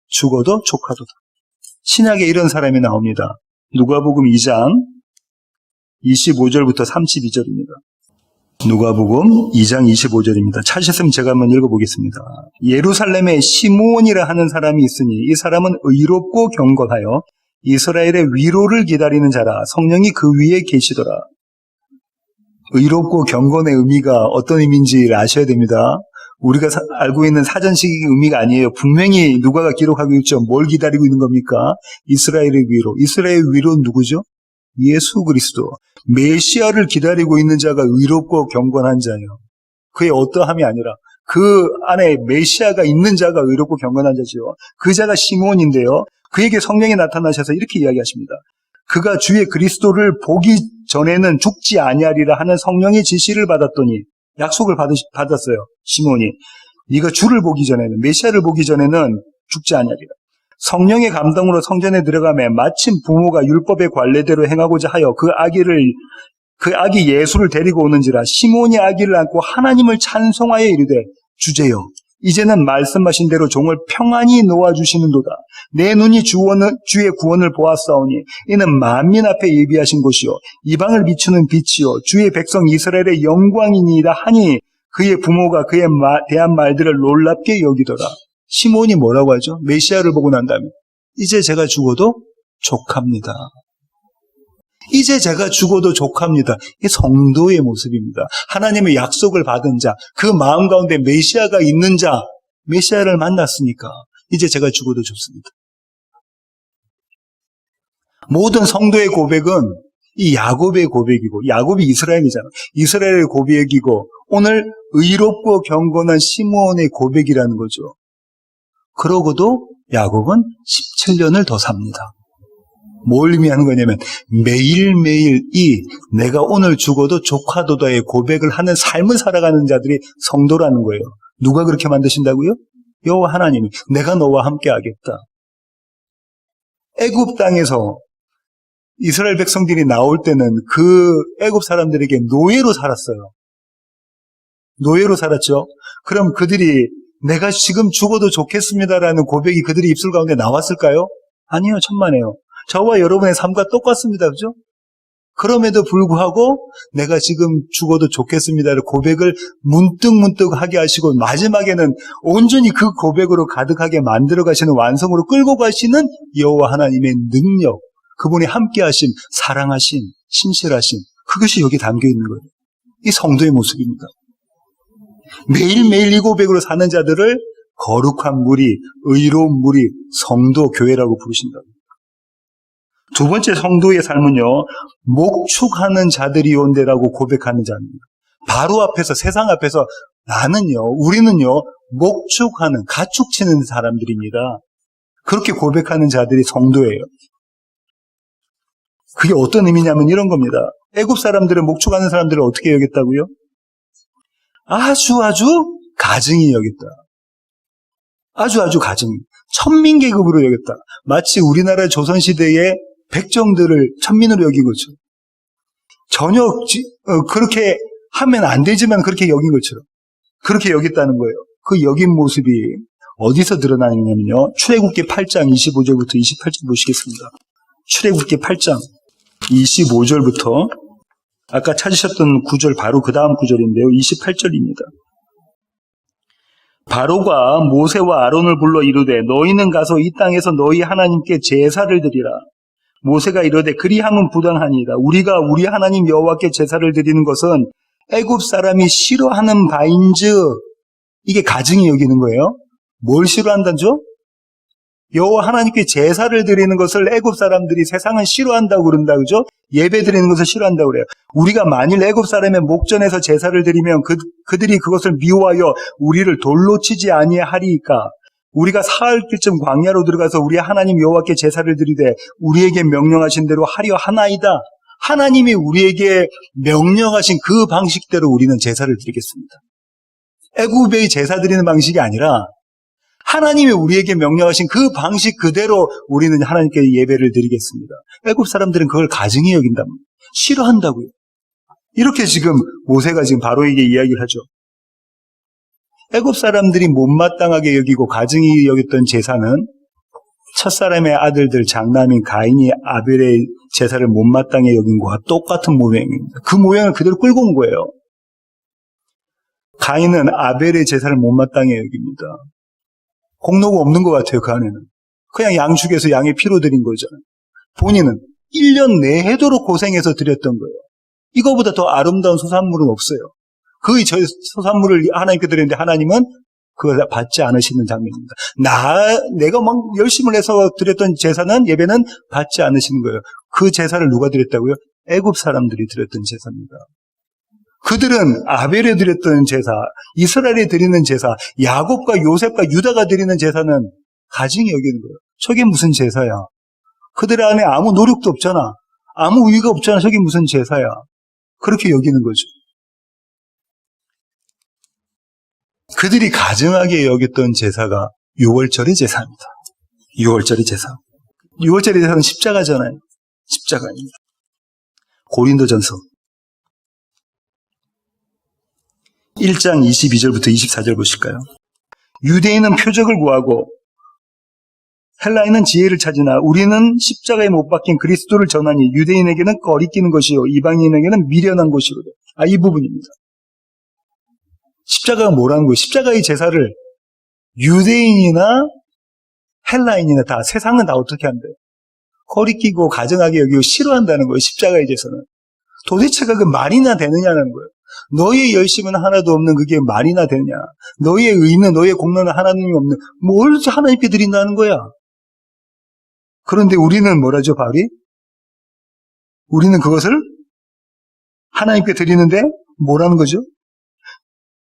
죽어도 족하도다. 신약에 이런 사람이 나옵니다. 누가복음 2장 25절부터 32절입니다. 누가복음 2장 25절입니다. 찾으셨으면 제가 한번 읽어보겠습니다. 예루살렘에 시므온이라 하는 사람이 있으니 이 사람은 의롭고 경건하여 이스라엘의 위로를 기다리는 자라. 성령이 그 위에 계시더라. 의롭고 경건의 의미가 어떤 의미인지 아셔야 됩니다. 우리가 알고 있는 사전식의 의미가 아니에요. 분명히 누가가 기록하고 있죠. 뭘 기다리고 있는 겁니까? 이스라엘의 위로. 이스라엘의 위로는 누구죠? 예수 그리스도. 메시아를 기다리고 있는 자가 의롭고 경건한 자예요. 그의 어떠함이 아니라 그 안에 메시아가 있는 자가 의롭고 경건한 자죠. 그 자가 시몬인데요. 그에게 성령이 나타나셔서 이렇게 이야기하십니다. 그가 주의 그리스도를 보기 전에는 죽지 아니하리라 하는 성령의 지시를 받았더니, 약속을 받았어요. 시몬이. 네가 주를 보기 전에는, 메시아를 보기 전에는 죽지 아니하리라. 성령의 감동으로 성전에 들어가매 마침 부모가 율법의 관례대로 행하고자 하여 그 아기 예수를 데리고 오는지라. 시몬이 아기를 안고 하나님을 찬송하여 이르되, 주제여, 이제는 말씀하신 대로 종을 평안히 놓아주시는도다. 내 눈이 주의 구원을 보았사오니 이는 만민 앞에 예비하신 곳이요 이방을 비추는 빛이요 주의 백성 이스라엘의 영광이니이다 하니, 그의 부모가 그에 대한 말들을 놀랍게 여기더라. 시몬이 뭐라고 하죠? 메시아를 보고 난 다음에 이제 제가 죽어도 족합니다. 이제 제가 죽어도 족합니다. 이게 성도의 모습입니다. 하나님의 약속을 받은 자, 그 마음 가운데 메시아가 있는 자, 메시아를 만났으니까 이제 제가 죽어도 좋습니다. 모든 성도의 고백은 이 야곱의 고백이고, 야곱이 이스라엘이잖아. 이스라엘의 고백이고, 오늘 의롭고 경건한 시므온의 고백이라는 거죠. 그러고도 야곱은 17년을 더 삽니다. 뭘 의미하는 거냐면 매일매일 이 내가 오늘 죽어도 족하도다의 고백을 하는 삶을 살아가는 자들이 성도라는 거예요. 누가 그렇게 만드신다고요? 여호와 하나님이. 내가 너와 함께 하겠다. 애굽 땅에서 이스라엘 백성들이 나올 때는 그 애굽 사람들에게 노예로 살았어요. 노예로 살았죠. 그럼 그들이 내가 지금 죽어도 좋겠습니다라는 고백이 그들의 입술 가운데 나왔을까요? 아니요, 천만에요. 저와 여러분의 삶과 똑같습니다. 그죠? 그럼에도 불구하고 내가 지금 죽어도 좋겠습니다를 고백을 문득문득 하게 하시고, 마지막에는 온전히 그 고백으로 가득하게 만들어 가시는, 완성으로 끌고 가시는 여호와 하나님의 능력, 그분이 함께하신, 사랑하신, 신실하신, 그것이 여기 담겨 있는 거예요. 이 성도의 모습입니다. 매일매일 이 고백으로 사는 자들을 거룩한 무리, 의로운 무리, 성도, 교회라고 부르신다. 두 번째 성도의 삶은요, 목축하는 자들이 온대라고 고백하는 자입니다. 바로 앞에서, 세상 앞에서 우리는요, 목축하는, 가축치는 사람들입니다. 그렇게 고백하는 자들이 성도예요. 그게 어떤 의미냐면 이런 겁니다. 애굽 사람들은 목축하는 사람들을 어떻게 여겼다고요? 아주 가증히 여겼다. 아주 가증히. 천민계급으로 여겼다. 마치 우리나라 조선시대의 백정들을 천민으로 여긴 거죠. 전혀 그렇게 하면 안 되지만 그렇게 여긴 것처럼 그렇게 여겼다는 거예요. 그 여긴 모습이 어디서 드러나느냐면요, 출애굽기 8장 25절부터 28절 보시겠습니다. 출애굽기 8장 25절부터 아까 찾으셨던 구절 바로 그 다음 구절인데요, 28절입니다. 바로가 모세와 아론을 불러 이르되, 너희는 가서 이 땅에서 너희 하나님께 제사를 드리라. 모세가 이르되, 그리함은 부당하니이다. 우리가 우리 하나님 여호와께 제사를 드리는 것은 애굽 사람이 싫어하는 바인즉, 이게 가증히 여기는 거예요. 뭘 싫어한다죠? 여호와 하나님께 제사를 드리는 것을 애굽 사람들이 세상은 싫어한다고 그런다, 그죠? 예배 드리는 것을 싫어한다고 그래요. 우리가 만일 애굽 사람의 목전에서 제사를 드리면 그들이 그것을 미워하여 우리를 돌로 치지 아니하리이까. 우리가 사흘 길쯤 광야로 들어가서 우리 하나님 여호와께 제사를 드리되 우리에게 명령하신 대로 하려 하나이다. 하나님이 우리에게 명령하신 그 방식대로 우리는 제사를 드리겠습니다. 애굽의 제사 드리는 방식이 아니라 하나님이 우리에게 명령하신 그 방식 그대로 우리는 하나님께 예배를 드리겠습니다. 애굽 사람들은 그걸 가증히 여긴답니다. 싫어한다고요. 이렇게 지금 모세가 지금 바로에게 이야기를 하죠. 애굽 사람들이 못마땅하게 여기고 가증히 여겼던 제사는 첫사람의 아들들 장남인 가인이 아벨의 제사를 못마땅하게 여긴 것과 똑같은 모양입니다. 그 모양을 그대로 끌고 온 거예요. 가인은 아벨의 제사를 못마땅하게 여깁니다. 공로가 없는 것 같아요. 그 안에는 그냥 양 죽여서 양의 피로 드린 거죠. 본인은 1년 내도록 고생해서 드렸던 거예요. 이거보다 더 아름다운 소산물은 없어요. 그 소산물을 하나님께 드렸는데 하나님은 그걸 받지 않으시는 장면입니다. 내가 막 열심을 해서 드렸던 제사는, 예배는 받지 않으시는 거예요. 그 제사를 누가 드렸다고요? 애굽 사람들이 드렸던 제사입니다. 그들은 아벨에 드렸던 제사, 이스라엘에 드리는 제사, 야곱과 요셉과 유다가 드리는 제사는 가증히 여기는 거예요. 저게 무슨 제사야? 그들 안에 아무 노력도 없잖아. 아무 의의가 없잖아. 저게 무슨 제사야? 그렇게 여기는 거죠. 그들이 가증하게 여겼던 제사가 6월절의 제사입니다. 6월절의 제사. 6월절의 제사는 십자가잖아요. 십자가입니다. 고린도전서 1장 22절부터 24절 보실까요? 유대인은 표적을 구하고 헬라인은 지혜를 찾으나 우리는 십자가에 못 박힌 그리스도를 전하니 유대인에게는 거리끼는 것이요 이방인에게는 미련한 것이로다. 이 부분입니다. 십자가가 뭐라는 거예요? 십자가의 제사를 유대인이나 헬라인이나 다, 세상은 다 어떻게 한대요? 거리끼고 가증하게 여기고 싫어한다는 거예요. 십자가의 제사는. 도대체가 그 말이나 되느냐는 거예요. 너의 열심은 하나도 없는 그게 말이나 되냐? 너의 의는, 너의 공로는 하나님이 없는, 뭘 하나님께 드린다는 거야? 그런데 우리는 뭐라죠, 바울이? 우리는 그것을 하나님께 드리는데 뭐라는 거죠?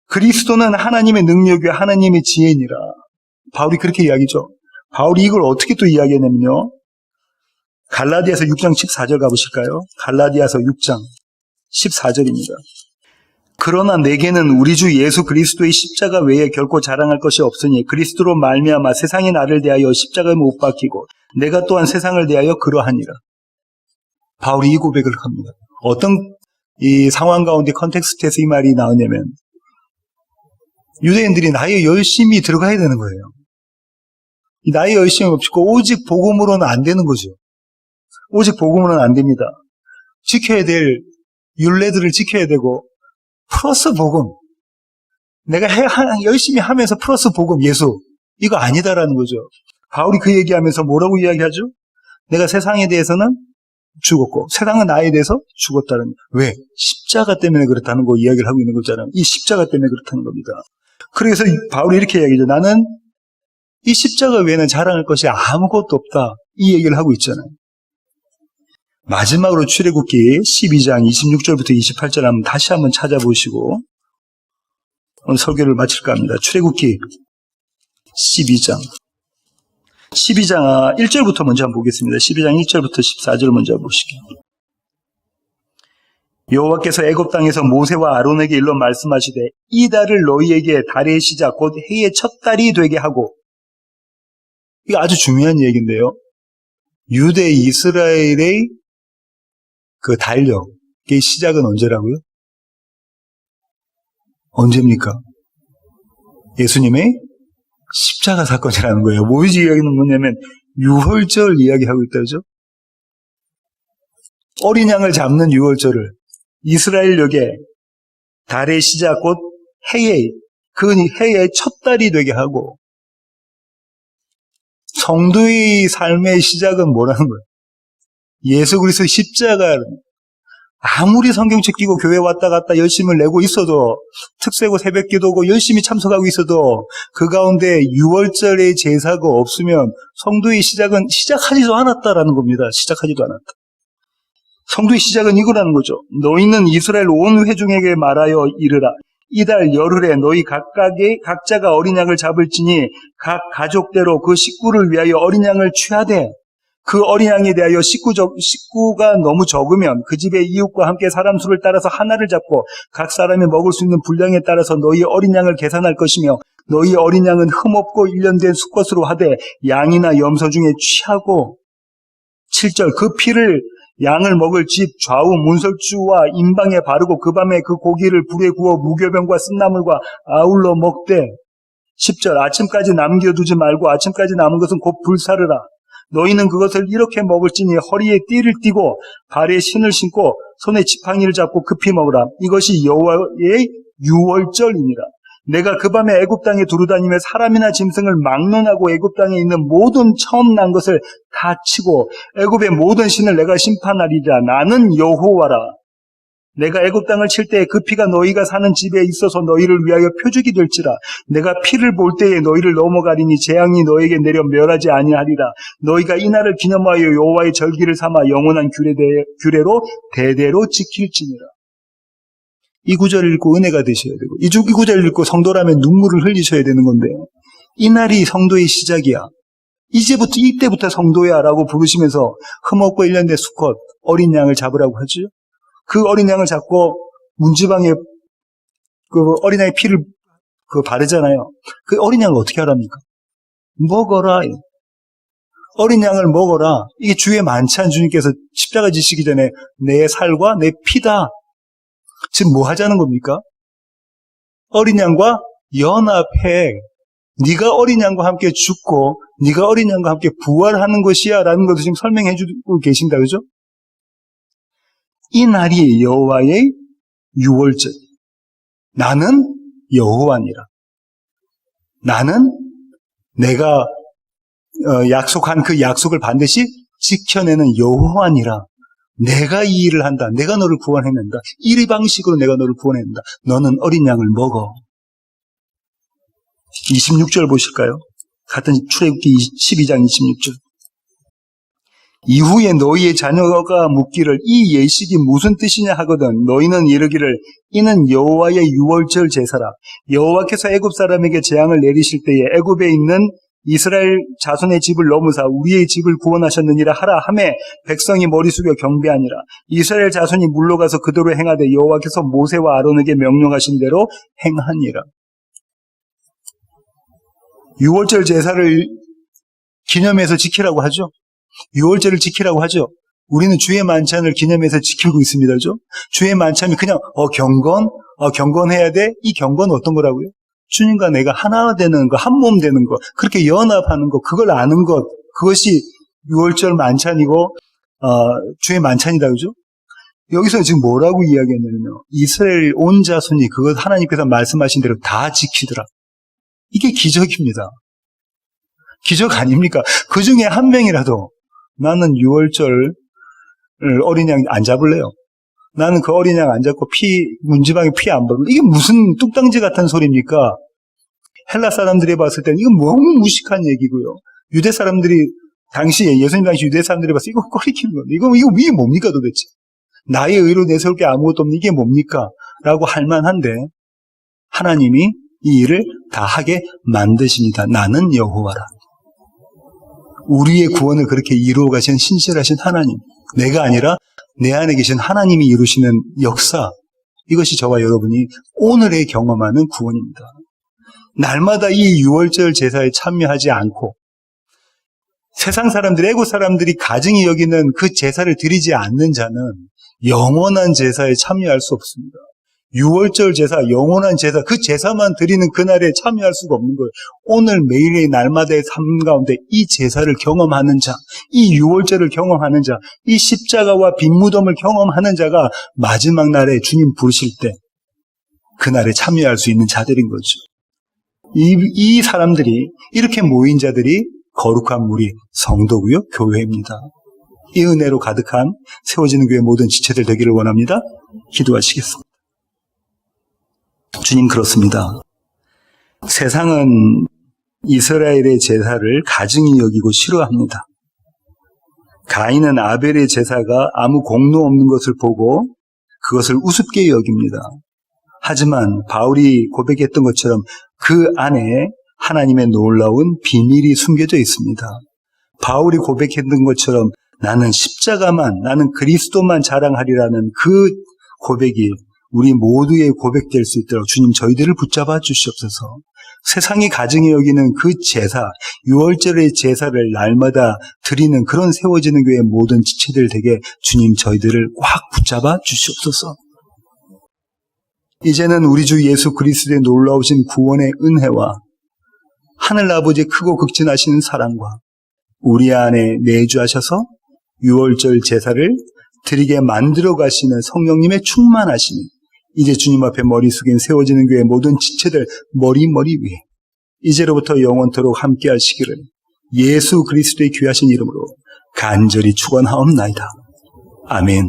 그리스도는 하나님의 능력이요 하나님의 지혜니라. 바울이 그렇게 이야기죠. 바울이 이걸 어떻게 또 이야기했냐면요. 갈라디아서 6장 14절 가보실까요? 갈라디아서 6장 14절입니다. 그러나 내게는 우리 주 예수 그리스도의 십자가 외에 결코 자랑할 것이 없으니 그리스도로 말미암아 세상이 나를 대하여 십자가에 못 박히고 내가 또한 세상을 대하여 그러하니라. 바울이 이 고백을 합니다. 어떤 이 상황 가운데 컨텍스트에서 이 말이 나오냐면 유대인들이 나의 열심이 들어가야 되는 거예요. 나의 열심이 없고 오직 복음으로는 안 되는 거죠. 오직 복음으로는 안 됩니다. 지켜야 될 율례들을 지켜야 되고 플러스 복음. 내가 열심히 하면서 플러스 복음, 예수. 이거 아니다라는 거죠. 바울이 그 얘기하면서 뭐라고 이야기하죠? 내가 세상에 대해서는 죽었고 세상은 나에 대해서 죽었다는. 왜? 십자가 때문에 그렇다는 거 이야기를 하고 있는 거잖아요. 이 십자가 때문에 그렇다는 겁니다. 그래서 바울이 이렇게 이야기하죠. 나는 이 십자가 외에는 자랑할 것이 아무것도 없다. 이 얘기를 하고 있잖아요. 마지막으로 출애굽기 12장 26절부터 28절 한번 다시 한번 찾아보시고 오늘 설교를 마칠까 합니다. 출애굽기 12장 1절부터 먼저 한번 보겠습니다. 12장 1절부터 14절 먼저 보시게요. 여호와께서 애굽 땅에서 모세와 아론에게 일러 말씀하시되 이 달을 너희에게 달의 시작 곧 해의 첫 달이 되게 하고. 이거 아주 중요한 얘기인데요. 유대 이스라엘의 그 달력의 시작은 언제라고요? 언제입니까? 예수님의 십자가 사건이라는 거예요. 뭐지 이야기는 뭐냐면 유월절 이야기하고 있다죠. 어린 양을 잡는 유월절을 이스라엘역에 달의 시작 곧 해의 첫 달이 되게 하고 성도의 삶의 시작은 뭐라는 거예요? 예수 그리스도의 십자가. 아무리 성경책 끼고 교회 왔다 갔다 열심을 내고 있어도 특세고 새벽 기도고 열심히 참석하고 있어도 그 가운데 6월절의 제사가 없으면 성도의 시작은 시작하지도 않았다라는 겁니다. 시작하지도 않았다. 성도의 시작은 이거라는 거죠. 너희는 이스라엘 온 회중에게 말하여 이르라. 이달 열흘에 너희 각자가 어린 양을 잡을지니 각 가족대로 그 식구를 위하여 어린 양을 취하되 그 어린 양에 대하여 식구가 너무 적으면 그 집의 이웃과 함께 사람 수를 따라서 하나를 잡고 각 사람이 먹을 수 있는 분량에 따라서 너희 어린 양을 계산할 것이며 너희 어린 양은 흠없고 1년 된 수컷으로 하되 양이나 염소 중에 취하고 7절 그 피를 양을 먹을 집 좌우 문설주와 임방에 바르고 그 밤에 그 고기를 불에 구워 무교병과 쓴나물과 아울러 먹되 10절 아침까지 남겨두지 말고 아침까지 남은 것은 곧 불사르라. 너희는 그것을 이렇게 먹을지니 허리에 띠를 띠고 발에 신을 신고 손에 지팡이를 잡고 급히 먹으라. 이것이 여호와의 유월절이니라. 내가 그 밤에 애굽 땅에 두루다니며 사람이나 짐승을 막론하고 애굽 땅에 있는 모든 처음 난 것을 다 치고 애굽의 모든 신을 내가 심판하리라. 나는 여호와라. 내가 애굽 땅을 칠 때에 그 피가 너희가 사는 집에 있어서 너희를 위하여 표적이 될지라. 내가 피를 볼 때에 너희를 넘어가리니 재앙이 너에게 내려 멸하지 아니하리라. 너희가 이 날을 기념하여 여호와의 절기를 삼아 영원한 규례로 대대로 지킬지니라. 이 구절을 읽고 은혜가 되셔야 되고, 이 구절을 읽고 성도라면 눈물을 흘리셔야 되는 건데, 이 날이 성도의 시작이야. 이때부터 성도야 라고 부르시면서 흠없고 1년 된 수컷 어린 양을 잡으라고 하죠. 그 어린 양을 잡고 문지방에 그 어린아이 피를 바르잖아요. 그 어린 양을 어떻게 하랍니까? 먹어라. 어린 양을 먹어라. 이게 주의 만찬. 주님께서 십자가 지시기 전에 내 살과 내 피다. 지금 뭐 하자는 겁니까? 어린 양과 연합해. 네가 어린 양과 함께 죽고 네가 어린 양과 함께 부활하는 것이야 라는 것을 지금 설명해 주고 계신다. 그죠? 이 날이 여호와의 유월절. 나는 여호와니라. 나는 내가 약속한 그 약속을 반드시 지켜내는 여호와니라. 내가 이 일을 한다. 내가 너를 구원해낸다. 이 방식으로 내가 너를 구원해낸다. 너는 어린 양을 먹어. 26절 보실까요? 같은 출애굽기 12장 26절. 이후에 너희의 자녀가 묻기를 이 예식이 무슨 뜻이냐 하거든 너희는 이르기를 이는 여호와의 유월절 제사라. 여호와께서 애굽 사람에게 재앙을 내리실 때에 애굽에 있는 이스라엘 자손의 집을 넘으사 우리의 집을 구원하셨느니라 하라 하매 백성이 머리 숙여 경배하니라. 이스라엘 자손이 물러가서 그대로 행하되 여호와께서 모세와 아론에게 명령하신 대로 행하니라. 유월절 제사를 기념해서 지키라고 하죠. 유월절을 지키라고 하죠. 우리는 주의 만찬을 기념해서 지키고 있습니다. 그죠? 주의 만찬이 그냥 경건해야 돼? 이 경건은 어떤 거라고요? 주님과 내가 하나 되는 거, 한 몸 되는 거, 그렇게 연합하는 거, 그걸 아는 것, 그것이 유월절 만찬이고 주의 만찬이다. 그죠? 여기서 지금 뭐라고 이야기했냐면요. 이스라엘 온 자손이 그것 하나님께서 말씀하신 대로 다 지키더라. 이게 기적입니다. 기적 아닙니까? 그 중에 한 명이라도 나는 유월절 어린 양 안 잡을래요. 나는 그 어린 양 안 잡고 문지방에 피 안 바르고 이게 무슨 뚝딱지 같은 소리입니까? 헬라 사람들이 봤을 때는 이건 너무 무식한 얘기고요. 유대 사람들이 예수님 당시 유대 사람들이 봤을 때 이거 꺼리키는 거예요. 이게 뭡니까 도대체? 나의 의로 내세울 게 아무것도 없는 이게 뭡니까? 라고 할 만한데 하나님이 이 일을 다 하게 만드십니다. 나는 여호와라. 우리의 구원을 그렇게 이루어 가신 신실하신 하나님, 내가 아니라 내 안에 계신 하나님이 이루시는 역사, 이것이 저와 여러분이 오늘에 경험하는 구원입니다. 날마다 이 유월절 제사에 참여하지 않고 세상 사람들이, 애국 사람들이 가증히 여기는 그 제사를 드리지 않는 자는 영원한 제사에 참여할 수 없습니다. 유월절 제사, 영원한 제사, 그 제사만 드리는 그날에 참여할 수가 없는 거예요. 오늘 매일의 날마다의 삶 가운데 이 제사를 경험하는 자, 이 유월절을 경험하는 자, 이 십자가와 빈무덤을 경험하는 자가 마지막 날에 주님 부르실 때 그날에 참여할 수 있는 자들인 거죠. 이 사람들이, 이렇게 모인 자들이 거룩한 무리, 성도고요, 교회입니다. 이 은혜로 가득한 세워지는 교회 모든 지체들 되기를 원합니다. 기도하시겠습니다. 주님, 그렇습니다. 세상은 이스라엘의 제사를 가증히 여기고 싫어합니다. 가인은 아벨의 제사가 아무 공로 없는 것을 보고 그것을 우습게 여깁니다. 하지만 바울이 고백했던 것처럼 그 안에 하나님의 놀라운 비밀이 숨겨져 있습니다. 바울이 고백했던 것처럼 나는 십자가만, 나는 그리스도만 자랑하리라는 그 고백이 우리 모두의 고백될 수 있도록 주님 저희들을 붙잡아 주시옵소서. 세상이 가증히 여기는 그 제사, 유월절의 제사를 날마다 드리는 그런 세워지는 교회의 모든 지체들 되게 주님 저희들을 꽉 붙잡아 주시옵소서. 이제는 우리 주 예수 그리스도의 놀라우신 구원의 은혜와 하늘 아버지의 크고 극진하시는 사랑과 우리 안에 내주하셔서 유월절 제사를 드리게 만들어 가시는 성령님의 충만하심이 이제 주님 앞에 머리 숙인 세워지는 교회 모든 지체들 머리 위에 이제로부터 영원토록 함께 하시기를 예수 그리스도의 귀하신 이름으로 간절히 축원하옵나이다. 아멘.